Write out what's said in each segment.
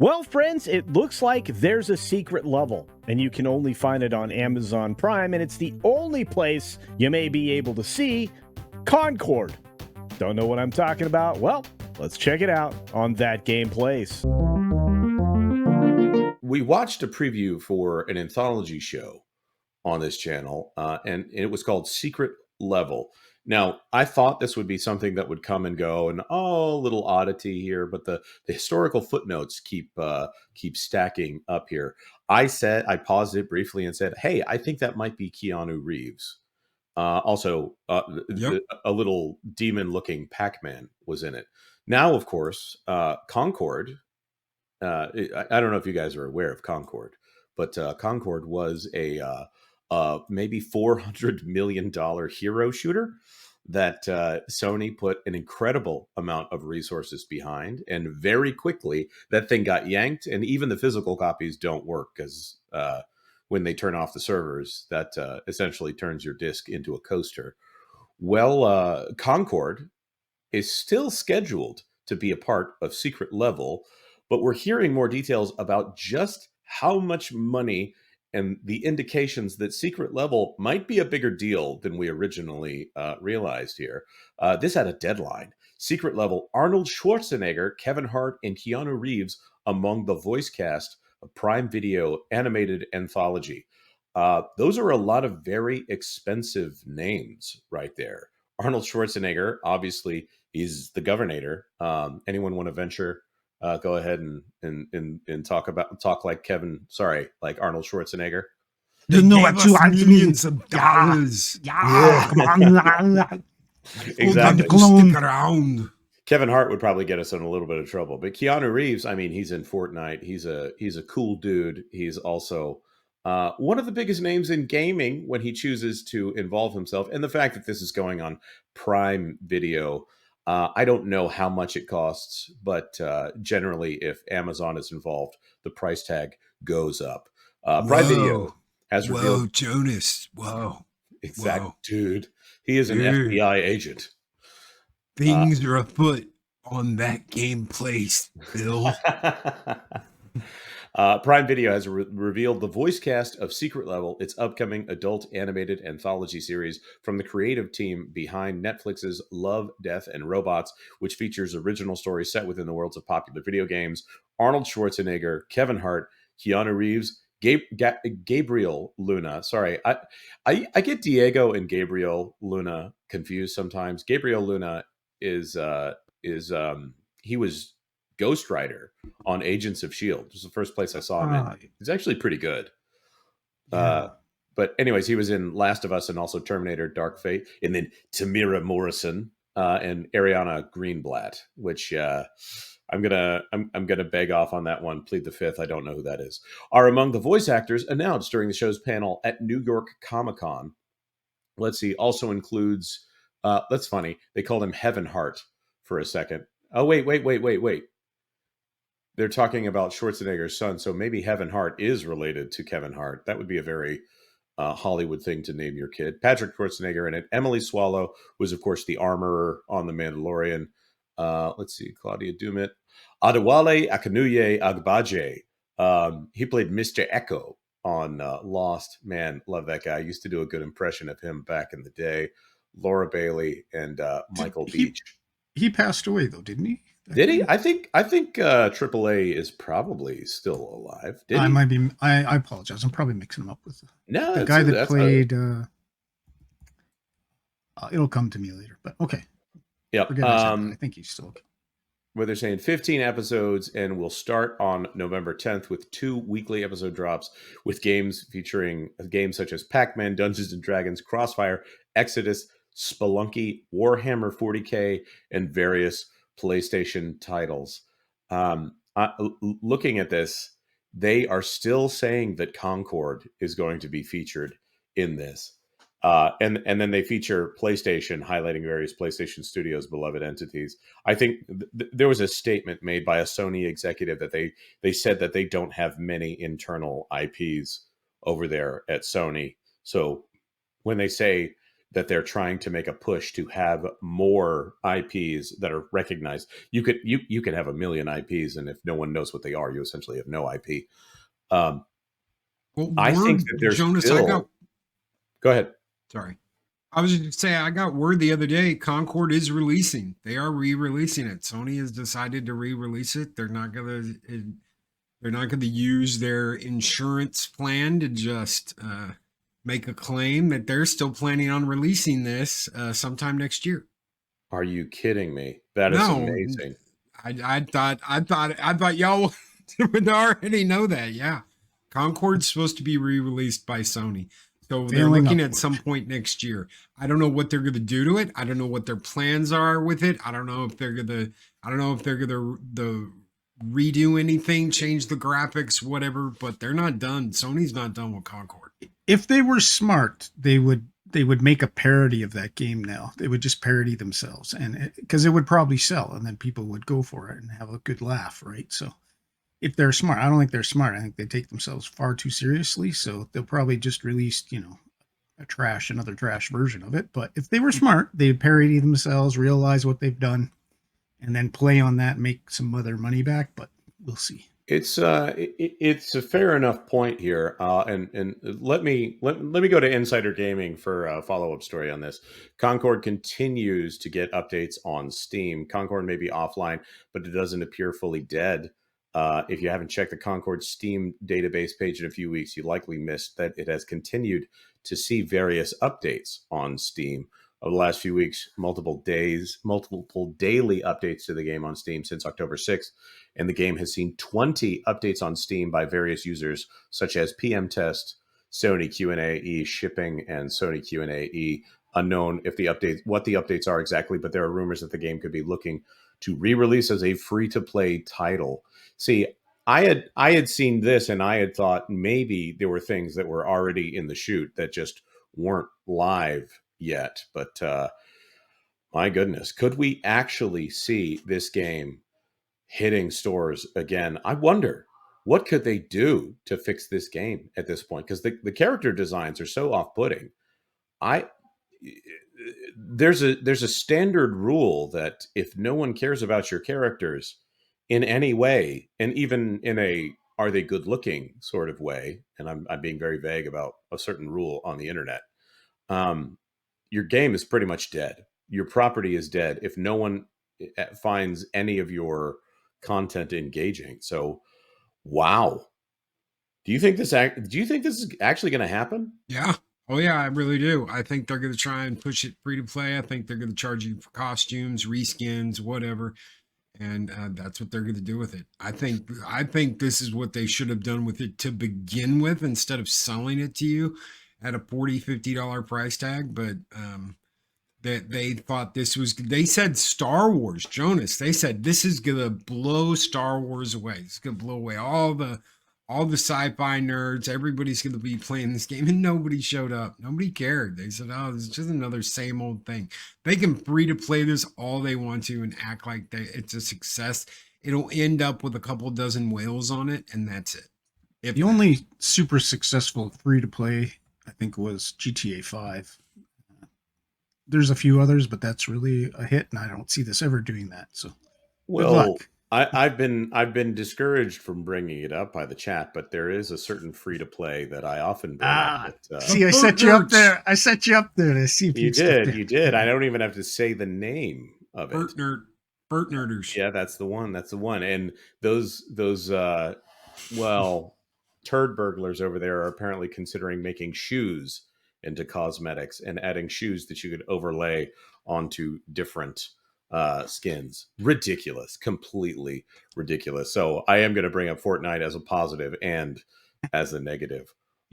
Well, friends, it looks like there's a secret level, and you can only find it on Amazon Prime, and it's the only place you may be able to see Concord. Don't know what I'm talking about? Well, let's check it out on That Game Plays. We watched a preview for an anthology show on this channel, and it was called Secret Level. Now, I thought this would be something that would come and go, and a little oddity here, but the historical footnotes keep stacking up here. I paused it briefly and said, "Hey, I think that might be Keanu Reeves." Also, Yep. a little demon-looking Pac-Man was in it. Now, of course, Concord. I don't know if you guys are aware of Concord, but Concord was a maybe $400 million hero shooter that Sony put an incredible amount of resources behind, and very quickly that thing got yanked, and even the physical copies don't work because when they turn off the servers, that essentially turns your disc into a coaster. Well, Concord is still scheduled to be a part of Secret Level, but we're hearing more details about just how much money and the indications that Secret Level might be a bigger deal than we originally realized here. This had a deadline. Secret Level, Arnold Schwarzenegger, Kevin Hart, and Keanu Reeves among the voice cast of Prime Video animated anthology. Those are a lot of very expensive names right there. Arnold Schwarzenegger, obviously, he's the governor. Anyone want to venture? Go ahead and talk like Arnold Schwarzenegger. You know what you want millions of dollars. Yeah. Come on. Exactly. Stick around. Kevin Hart would probably get us in a little bit of trouble, but Keanu Reeves, I mean, he's in Fortnite. He's a cool dude. He's also one of the biggest names in gaming when he chooses to involve himself. And the fact that this is going on Prime Video, I don't know how much it costs, but generally, if Amazon is involved, the price tag goes up. Prime Video has revealed. Whoa, Jonas. Whoa. Exactly, Whoa. Dude. He is an FBI agent. Things are afoot on That Game Plays, Bill. Prime Video has revealed the voice cast of Secret Level, its upcoming adult animated anthology series from the creative team behind Netflix's Love, Death, and Robots, which features original stories set within the worlds of popular video games. Arnold Schwarzenegger, Kevin Hart, Keanu Reeves, Gabriel Luna. Sorry, I get Diego and Gabriel Luna confused sometimes. Gabriel Luna is he was Ghost Rider on Agents of S.H.I.E.L.D. It was the first place I saw him in. He's actually pretty good. Yeah. But anyways, he was in Last of Us and also Terminator Dark Fate. And then Tamira Morrison and Ariana Greenblatt, which I'm gonna beg off on that one, plead the fifth. I don't know who that is. Are among the voice actors announced during the show's panel at New York Comic Con. Let's see. Also includes that's funny. They called him Heaven Hart for a second. Oh, wait. They're talking about Schwarzenegger's son, so maybe Heaven Hart is related to Kevin Hart. That would be a very Hollywood thing to name your kid. Patrick Schwarzenegger in it. Emily Swallow was, of course, the armorer on The Mandalorian. Let's see. Claudia Dumit. Adewale Akanuye Agbaje. He played Mr. Echo on Lost. Man, love that guy. I used to do a good impression of him back in the day. Laura Bailey and Michael Beach. He passed away, though, didn't he? Did he? I think AAA is probably still alive. Did he? Might be. I apologize. I'm probably mixing him up with the guy that played. It'll come to me later, but okay. Yep. I think he's still okay. Where they're saying 15 episodes, and we'll start on November 10th with 2 weekly episode drops with games featuring games such as Pac-Man, Dungeons and Dragons, Crossfire, Exodus, Spelunky, Warhammer 40K, and various PlayStation titles. Looking at this, they are still saying that Concord is going to be featured in this. And then they feature PlayStation, highlighting various PlayStation Studios' beloved entities. I think there was a statement made by a Sony executive that they said that they don't have many internal IPs over there at Sony. So when they say that they're trying to make a push to have more IPs that are recognized. You could have a million IPs, and if no one knows what they are, you essentially have no IP. Well, I think that there's Jonas, still... Go ahead. Sorry. I was just saying, I got word the other day, Concord is releasing. They are re-releasing it. Sony has decided to re-release it. They're not gonna use their insurance plan to just make a claim that they're still planning on releasing this sometime next year. Are you kidding me? That is amazing. I thought y'all would already know that. Yeah, Concord's supposed to be re-released by Sony. So they're looking at some point next year. I don't know what they're going to do to it. I don't know what their plans are with it. I don't know if they're going to redo anything, change the graphics, whatever, but they're not done. Sony's not done with Concord. If they were smart, they would make a parody of that game now. They would just parody themselves, and because it would probably sell, and then people would go for it and have a good laugh, right? So if they're smart, I don't think they're smart. I think they take themselves far too seriously. So they'll probably just release, another trash version of it. But if they were smart, they'd parody themselves, realize what they've done, and then play on that, make some other money back. But we'll see. It's a fair enough point here, and let me go to Insider Gaming for a follow-up story on this. Concord continues to get updates on Steam. Concord may be offline, but it doesn't appear fully dead. If you haven't checked the Concord Steam database page in a few weeks, you likely missed that it has continued to see various updates on Steam over the last few weeks, multiple daily updates to the game on Steam since October 6th. And the game has seen 20 updates on Steam by various users, such as PM Test, Sony Q&A-E, Shipping, and Sony Q&A-E. Unknown what the updates are exactly, but there are rumors that the game could be looking to re-release as a free-to-play title. See, I had seen this, and I had thought maybe there were things that were already in the chute that just weren't live yet. But my goodness, could we actually see this game hitting stores again? I wonder, what could they do to fix this game at this point? Because the character designs are so off-putting. There's a standard rule that if no one cares about your characters in any way, and even in a are they good looking sort of way, and I'm being very vague about a certain rule on the internet, your game is pretty much dead. Your property is dead if no one finds any of your content engaging. So, wow. Do you think this is actually going to happen? Yeah. Oh yeah, I really do. I think they're going to try and push it free to play. I think they're going to charge you for costumes, reskins, whatever. And that's what they're going to do with it. I think this is what they should have done with it to begin with, instead of selling it to you at a $40, $50 price tag. But that they thought this was, they said Star Wars, Jonas, they said this is going to blow Star Wars away. It's going to blow away all the sci-fi nerds. Everybody's going to be playing this game, and nobody showed up. Nobody cared. They said, oh, this is just another same old thing. They can free to play this all they want to and act like it's a success. It'll end up with a couple dozen whales on it, and that's it. The only super successful free to play, I think, was GTA 5. There's a few others, but that's really a hit, and I don't see this ever doing that. So, good luck. I've been discouraged from bringing it up by the chat, but there is a certain free to play that I often bring up. See, I set you up there. I set you up there to see if you did. You did. I don't even have to say the name of it. Burt Nerders. Yeah, that's the one. That's the one. And those turd burglars over there are apparently considering making shoes into cosmetics and adding shoes that you could overlay onto different skins. Ridiculous. Completely ridiculous. So I am going to bring up Fortnite as a positive and as a negative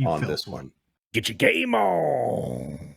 on this one. Get your game on.